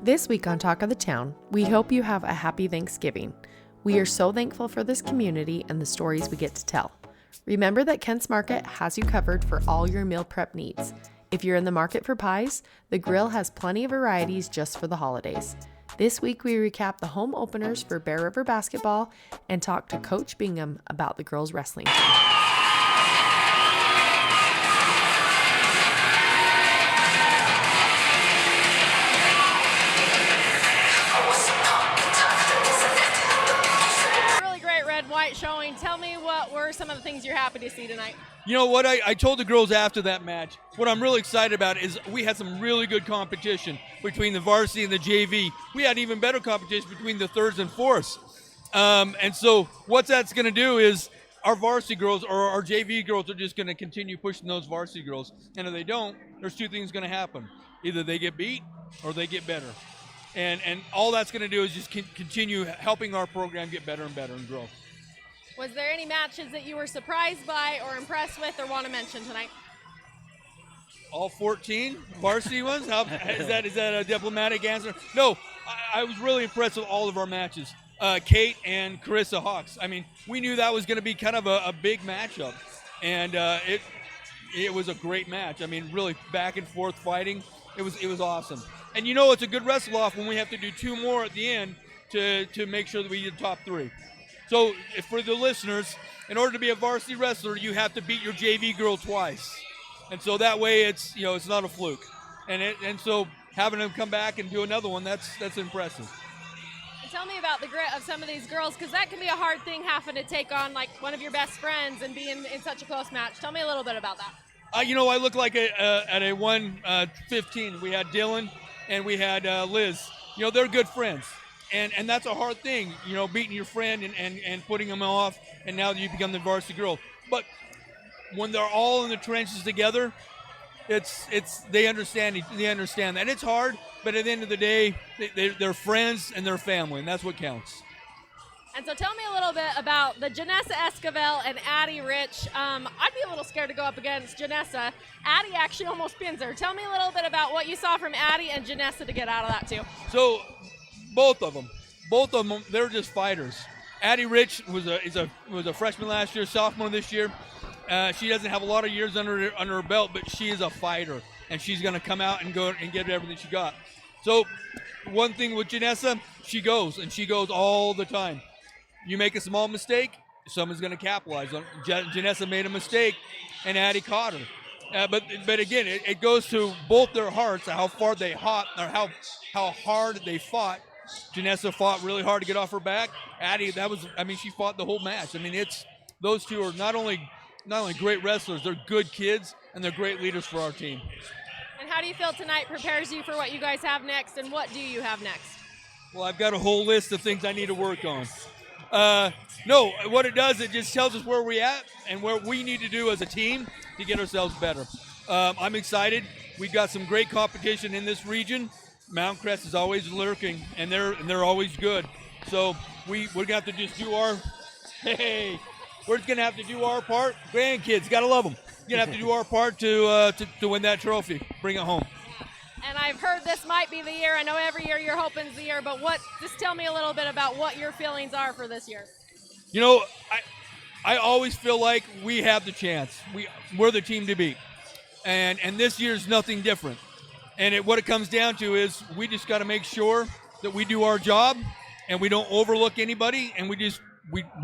This week on Talk of the Town, we hope you have a happy Thanksgiving. We are so thankful for this community and the stories we get to tell. Remember that Kent's Market has you covered for all your meal prep needs. If you're in the market for pies, the grill has plenty of varieties just for the holidays. This week we recap the home openers for Bear River basketball and talk to Coach Bingham about the girls wrestling team. Showing. Tell me, what were some of the things you're happy to see tonight? You know what, I told the girls after that match, what I'm really excited about is we had some really good competition between the varsity and the JV. We had even better competition between the thirds and fourths. And so what that's going to do is our varsity girls or our JV girls are just going to continue pushing those varsity girls. And if they don't, there's two things going to happen. Either they get beat or they get better. And all that's going to do is just continue helping our program get better and better and grow. Was there any matches that you were surprised by or impressed with or want to mention tonight? All 14 varsity ones? Is that a diplomatic answer? No, I was really impressed with all of our matches. Kate and Carissa Hawks. I mean, we knew that was going to be kind of a big matchup, and it was a great match. I mean, really back and forth fighting. It was awesome. And you know, it's a good wrestle off when we have to do two more at the end to make sure that we get top three. So for the listeners, in order to be a varsity wrestler, you have to beat your JV girl twice. And so that way it's not a fluke. And so having them come back and do another one, that's impressive. And tell me about the grit of some of these girls, because that can be a hard thing, having to take on like one of your best friends and be in such a close match. Tell me a little bit about that. I look like at a 115. We had Dylan and we had Liz. They're good friends. And that's a hard thing, beating your friend and putting them off, and now you become the varsity girl. But when they're all in the trenches together, they understand that. And it's hard, but at the end of the day, they're friends and they're family, and that's what counts. And so tell me a little bit about the Janessa Esquivel and Addie Rich. I'd be a little scared to go up against Janessa. Addie actually almost pins her. Tell me a little bit about what you saw from Addie and Janessa to get out of that too. So both of them, they're just fighters. Addie Rich was a freshman last year, sophomore this year. She doesn't have a lot of years under her belt, but she is a fighter, and she's going to come out and go and get everything she got. So one thing with Janessa, she goes all the time. You make a small mistake, someone's going to capitalize on it. Janessa made a mistake, and Addie caught her. But again, it goes to both their hearts, how far they fought, or how hard they fought. Janessa fought really hard to get off her back. Addie, she fought the whole match. I mean, those two are not only great wrestlers, they're good kids, and they're great leaders for our team. And how do you feel tonight prepares you for what you guys have next, and what do you have next? Well, I've got a whole list of things I need to work on. What it does, it just tells us where we're at and where we need to do as a team to get ourselves better. I'm excited. We've got some great competition in this region. Mount Crest is always lurking, and they're always good. So we're gonna have to just do our part. Grandkids, gotta love them. We're gonna have to do our part to win that trophy, bring it home. And I've heard this might be the year. I know every year you're hoping it's the year, but just tell me a little bit about what your feelings are for this year. I always feel like we have the chance. We're the team to beat, and this year's nothing different. And what it comes down to is we just got to make sure that we do our job and we don't overlook anybody, and we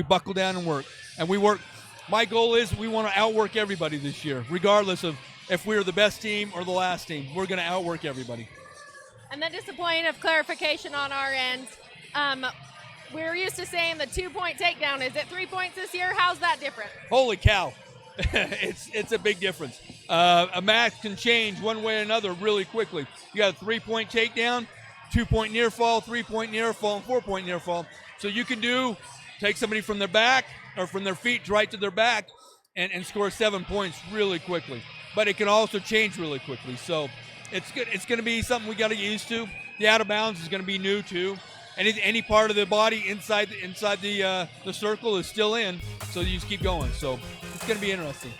buckle down and work. And we work. My goal is we want to outwork everybody this year, regardless of if we're the best team or the last team. We're going to outwork everybody. And then just a point of clarification on our end. We're used to saying the 2-point takedown. Is it 3 points this year? How's that different? Holy cow. It's a big difference. A match can change one way or another really quickly. You got a 3-point takedown, 2-point near fall, 3-point near fall, and 4-point near fall. So you can take somebody from their back or from their feet right to their back and score 7 points really quickly. But it can also change really quickly. So it's good. It's going to be something we got to get used to. The out of bounds is going to be new too. Any part of the body inside the circle is still in. So you just keep going. So it's going to be interesting.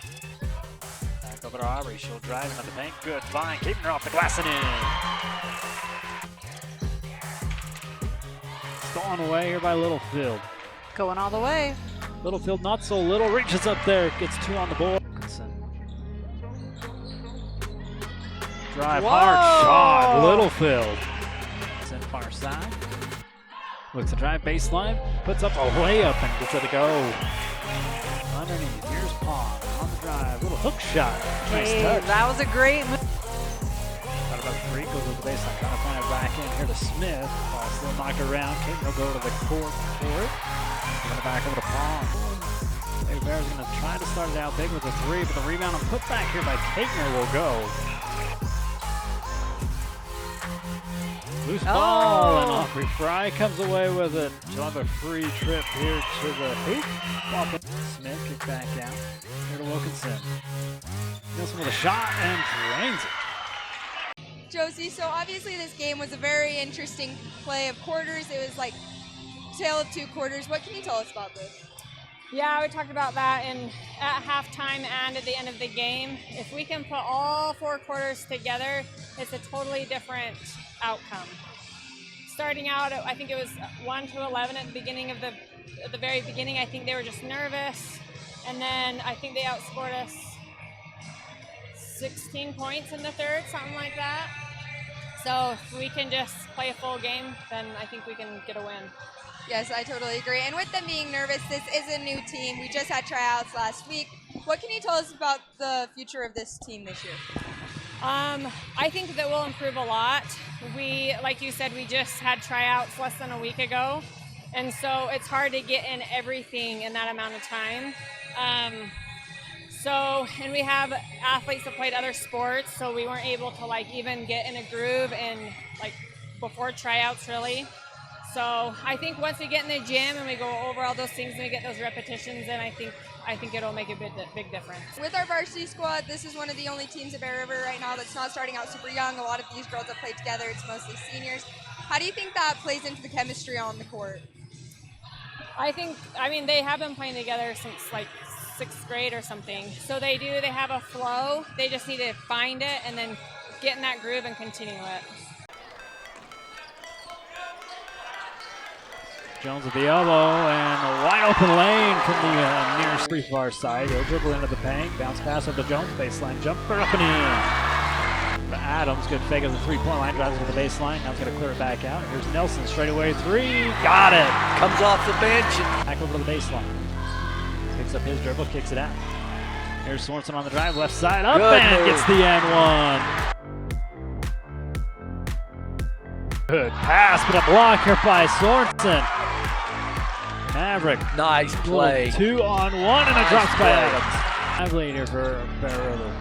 Back over to Aubrey. She'll drive into the paint. Good. Vine keeping her off the glass and in. gone away here by Littlefield. Going all the way. Littlefield not so little, reaches up there, gets 2 on the board. Drive, hard shot, Littlefield. It's far side. Looks to drive baseline, puts up a layup and gets it to go. Underneath, here's Pond on the drive, little hook shot. Nice touch. That was a great move. Got about 3, goes to the baseline, trying to find it back in here to Smith. Ball still knocked around, Caton will go to the court for it. Going back over to Pond. Hey, Bears going to try to start it out big with a 3, but the rebound and put back here by Caton will go. Loose ball, and Aubrey Fry comes away with it. She'll have a free trip here to the hoop. Smith kick back out. Here to Wilkinson. Wilson with a shot and drains it. Josie, so obviously this game was a very interesting play of quarters. It was like tale of 2 quarters. What can you tell us about this? Yeah, we talked about that at halftime and at the end of the game. If we can put all 4 quarters together, it's a totally different outcome. Starting out, I think it was 1-11 at the beginning of the very beginning. I think they were just nervous, and then I think they outscored us 16 points in the third, something like that. So if we can just play a full game, then I think we can get a win. Yes, I totally agree. And with them being nervous, this is a new team. We just had tryouts last week. What can you tell us about the future of this team this year? I think that we'll improve a lot. We, like you said, we just had tryouts less than a week ago, and so it's hard to get in everything in that amount of time. And we have athletes that played other sports, so we weren't able to even get in a groove and before tryouts really. So I think once we get in the gym and we go over all those things and we get those repetitions, then I think it'll make a big difference. With our varsity squad, this is one of the only teams at Bear River right now that's not starting out super young. A lot of these girls have played together. It's mostly seniors. How do you think that plays into the chemistry on the court? They have been playing together since 6th grade or something. So they have a flow. They just need to find it and then get in that groove and continue it. Jones at the elbow, and a wide open lane from the near free far side. He'll dribble into the paint, bounce pass over to Jones, baseline jumper up and in. Adams, good fake of the 3-point line, drives to the baseline. Now he's going to clear it back out. Here's Nelson, straight away 3, got it. Comes off the bench. Back over to the baseline. Picks up his dribble, kicks it out. Here's Sorensen on the drive, left side up, Good and move. gets the N1. Good pass, but a block here by Sorensen. Maverick. Nice play. 2-on-1, and a drops by Adams. I've laid here for Bear River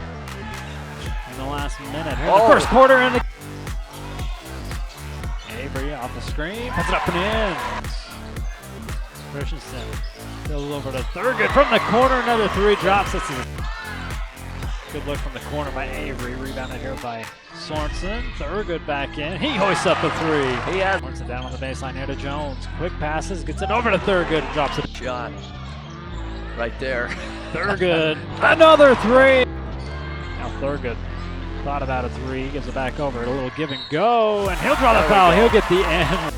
in the last minute. Here in the first quarter, and the Avery off the screen, puts it up and in. Christensen fills over to Thurgood from the corner, another 3 drops. This is a good look from the corner by Avery, rebounded here by Sorensen. Thurgood back in, he hoists up a 3. He has Sorensen down on the baseline here to Jones. Quick passes, gets it over to Thurgood and drops it. shot right there. Thurgood, another 3. Now Thurgood thought about a 3, gives it back over, a little give and go, and he'll draw the foul. He'll get the end.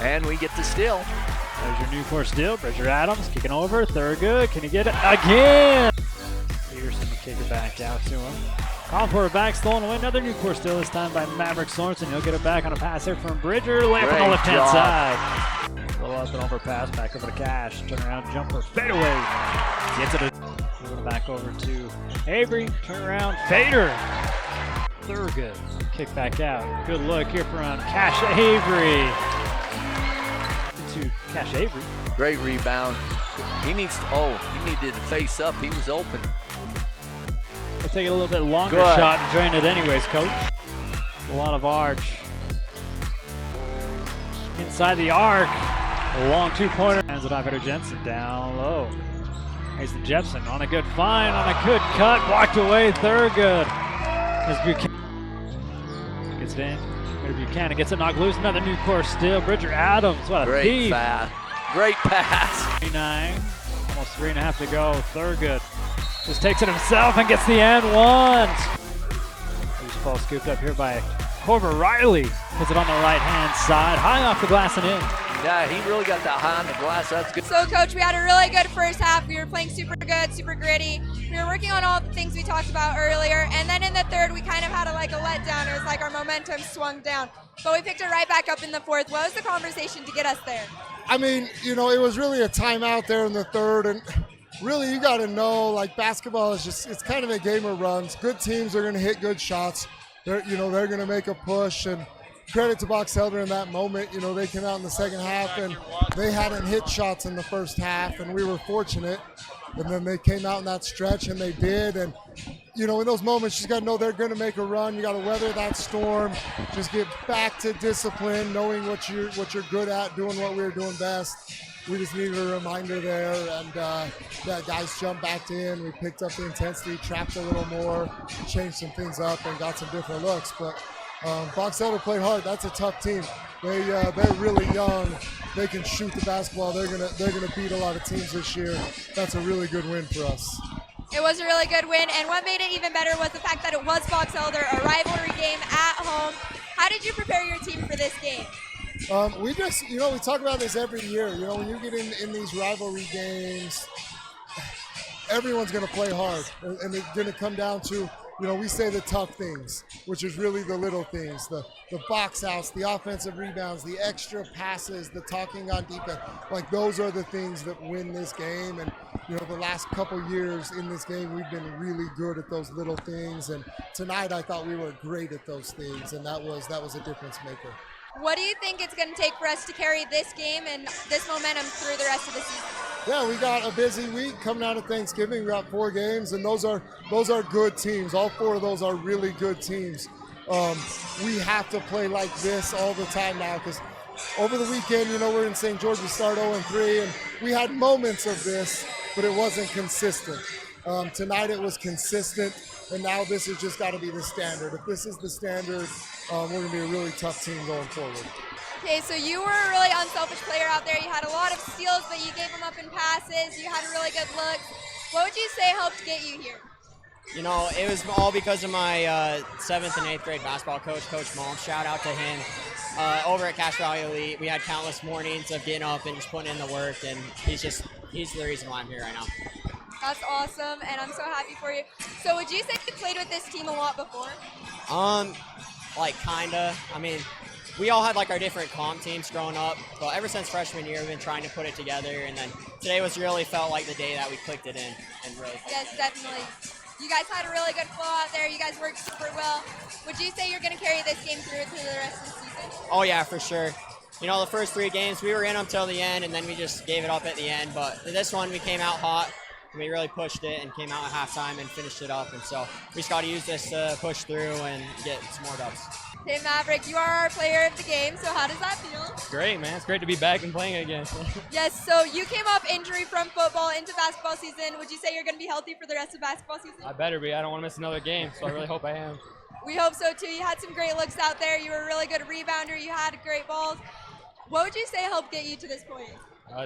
And we get the steal. There's your new course steal. Bridger Adams kicking over. Thurgood, can he get it again? Peterson will kick it back out to him. Calling for it back, stolen away. Another new course steal, this time by Maverick Sorensen. He'll get it back on a pass here from Bridger. Layup on the left-hand side. A little up and over pass, back over to Cash. Turn around jumper, fade away. Gets it. Moving it back over to Avery. Turn around, fader. Thurgood, kick back out. Good look here from Cash Avery. To Cash Avery. Great rebound. He needed to face up. He was open. We'll take it a little bit longer Good. shot and drain it anyways, coach. A lot of arch. Inside the arc. A long 2-pointer. Hands it off to Jensen down low. Mason Jepson on a good find, on a good cut. Walked away, Thurgood. As Buchanan gets it in. Buchanan gets it knocked loose. Another new course steal. Bridger Adams. What a Great thief. pass. Great pass. 39. Almost 3.5 to go. Thurgood just takes it himself and gets the N1. Loose ball scooped up here by Corver Riley puts it on the right-hand side, high off the glass and in. Yeah, he really got that high on the glass. That's good. So, Coach, we had a really good first half. We were playing super good, super gritty. We were working on all the things we talked about earlier. And then in the third, we kind of had a letdown. It was like our momentum swung down. But we picked it right back up in the fourth. What was the conversation to get us there? I mean, it was really a timeout there in the third. And really, you got to know, basketball is it's kind of a game of runs. Good teams are going to hit good shots. They're going to make a push. And credit to Box Elder in that moment. They came out in the second half and they hadn't hit shots in the first half, and we were fortunate. And then they came out in that stretch and they did. And, in those moments, you just got to know they're going to make a run. You got to weather that storm. Just get back to discipline, knowing what you're good at, doing what we were doing best. We just needed a reminder there, and guys jumped back in. We picked up the intensity, trapped a little more, changed some things up, and got some different looks. But Box Elder played hard. That's a tough team. They're really young. They can shoot the basketball. They're gonna beat a lot of teams this year. That's a really good win for us. It was a really good win, and what made it even better was the fact that it was Box Elder, a rivalry game at home. How did you prepare your team for this game? We just, we talk about this every year. When you get in these rivalry games, everyone's going to play hard, and it's going to come down to, we say the tough things, which is really the little things, the box outs, the offensive rebounds, the extra passes, the talking on defense. Those are the things that win this game. And, the last couple years in this game, we've been really good at those little things. And tonight, I thought we were great at those things, and that was a difference maker. What do you think it's going to take for us to carry this game and this momentum through the rest of the season? Yeah, we got a busy week coming out of Thanksgiving. We got 4 games, and those are good teams. All 4 of those are really good teams. We have to play like this all the time now, because over the weekend, we're in St. George. We start 0-3, and we had moments of this, but it wasn't consistent. Tonight it was consistent, and now this has just got to be the standard. If this is the standard, we're going to be a really tough team going forward. Okay, so you were a really unselfish player out there. You had a lot of steals, but you gave them up in passes. You had a really good look. What would you say helped get you here? It was all because of my 7th and 8th grade basketball coach, Coach Malm. Shout out to him. Over at Cache Valley Elite, we had countless mornings of getting up and just putting in the work, and he's the reason why I'm here right now. That's awesome, and I'm so happy for you. So would you say you played with this team a lot before? Kinda. I mean, we all had our different comp teams growing up, but ever since freshman year, we've been trying to put it together, and then today felt like the day that we clicked it in, and really. Yes, definitely. You guys had a really good flow out there. You guys worked super well. Would you say you're going to carry this game through to the rest of the season? Oh yeah, for sure. The first 3 games, we were in them till the end, and then we just gave it up at the end, but this one, we came out hot. We really pushed it and came out at halftime and finished it up, and so we just got to use this to push through and get some more dubs. Okay, Maverick, you are our player of the game, so how does that feel? Great, man. It's great to be back and playing again. Yes, so you came off injury from football into basketball season. Would you say you're going to be healthy for the rest of basketball season? I better be. I don't want to miss another game, so I really hope I am. We hope so, too. You had some great looks out there. You were a really good rebounder. You had great balls. What would you say helped get you to this point?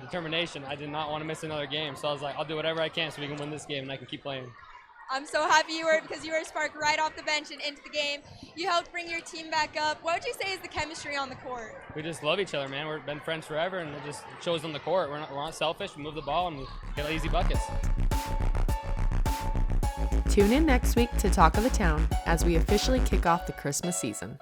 Determination. I did not want to miss another game, so I was like, I'll do whatever I can so we can win this game and I can keep playing. I'm so happy you were, because you were sparked right off the bench and into the game. You helped bring your team back up. What would you say is the chemistry on the court? We just love each other, man. We've been friends forever, and it just shows on the court. We're not selfish. We move the ball and we get easy buckets. Tune in next week to Talk of the Town as we officially kick off the Christmas season.